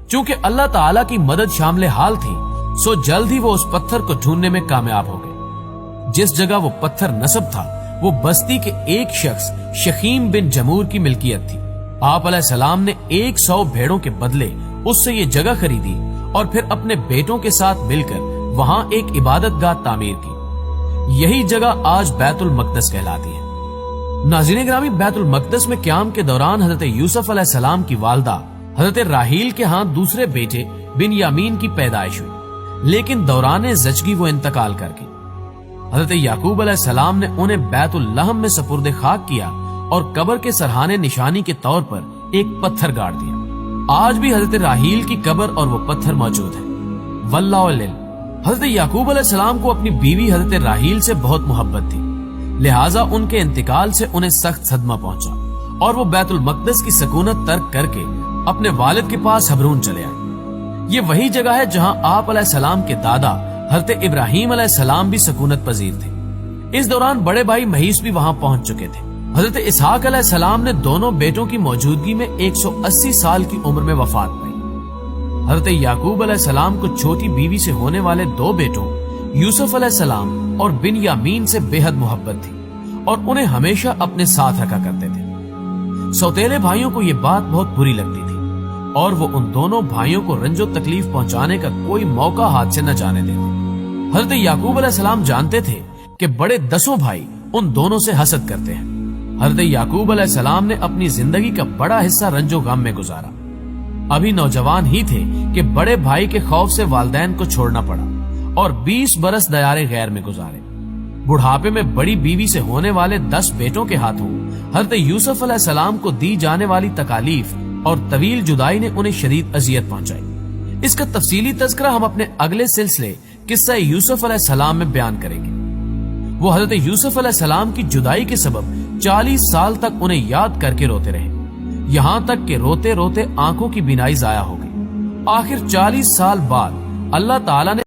چونکہ اللہ تعالیٰ کی مدد شامل حال تھی، سو جلد ہی وہ اس پتھر کو ڈھونڈنے میں کامیاب ہو گئے۔ جس جگہ وہ پتھر نصب تھا وہ بستی کے ایک شخص شخیم بن جمور کی ملکیت تھی۔ آپ علیہ السلام نے 100 بھیڑوں کے بدلے اس سے یہ جگہ خریدی اور پھر اپنے بیٹوں کے ساتھ مل کر وہاں ایک عبادت گاہ تعمیر کی۔ یہی جگہ آج بیت المقدس کہلاتی ہے۔ ناظرین گرامی، بیت المقدس میں قیام کے دوران حضرت یوسف علیہ السلام کی والدہ حضرت راحیل کے ہاں دوسرے بیٹے بن یامین کی پیدائش ہوئی، لیکن دوران زچگی وہ انتقال کر گئی۔ حضرت یعقوب علیہ السلام نے انہیں بیت اللحم میں سپرد خاک کیا اور قبر کے سرحانے نشانی کے طور پر ایک پتھر گاڑ دیا۔ آج بھی حضرت راحیل کی قبر اور وہ پتھر موجود ہے۔ واللہ علم، حضرت یعقوب علیہ السلام کو اپنی بیوی حضرت راحیل سے بہت محبت تھی، لہٰذا ان کے انتقال سے انہیں سخت صدمہ پہنچا اور وہ بیت المقدس کی سکونت ترک کر کے اپنے والد کے پاس حبرون چلے آئے۔ یہ وہی جگہ ہے جہاں آپ علیہ السلام کے دادا حضرت ابراہیم علیہ السلام بھی سکونت پذیر تھے۔ اس دوران بڑے بھائی مہیس بھی وہاں پہنچ چکے تھے۔ حضرت اسحاق علیہ السلام نے دونوں بیٹوں کی موجودگی میں 180 سال کی عمر میں وفات پائی۔ حضرت یعقوب علیہ السلام کو چھوٹی بیوی سے ہونے والے 2 بیٹوں یوسف علیہ السلام اور بن یامین سے بے حد محبت تھی اور انہیں ہمیشہ اپنے ساتھ رکھا کرتے تھے۔ سوتیلے بھائیوں کو یہ بات بہت بری لگتی تھی اور وہ ان دونوں بھائیوں کو رنج و تکلیف پہنچانے کا کوئی موقع ہاتھ سے نہ جانے دیتے۔ حضرت یعقوب علیہ السلام جانتے تھے کہ بڑے 10 بھائی ان دونوں سے حسد کرتے ہیں۔ حضرت یعقوب علیہ السلام نے اپنی زندگی کا بڑا حصہ رنج و غم میں گزارا۔ ابھی نوجوان ہی تھے کہ بڑے بھائی کے خوف سے والدین کو چھوڑنا پڑا اور 20 برس دیار غیر میں گزارے۔ بڑھاپے میں بڑی بیوی سے ہونے والے 10 بیٹوں کے ہاتھوں حضرت یوسف علیہ السلام کو دی جانے والی تکالیف اور طویل جدائی نے انہیں شدید اذیت پہنچائی۔ اس کا تفصیلی تذکرہ ہم اپنے اگلے سلسلے قصہ یوسف علیہ السلام میں بیان کریں گے۔ وہ حضرت یوسف علیہ السلام کی جدائی کے سبب 40 سال تک انہیں یاد کر کے روتے رہے، یہاں تک کہ روتے روتے آنکھوں کی بینائی ضائع ہو گئی۔ آخر 40 سال بعد اللہ تعالیٰ نے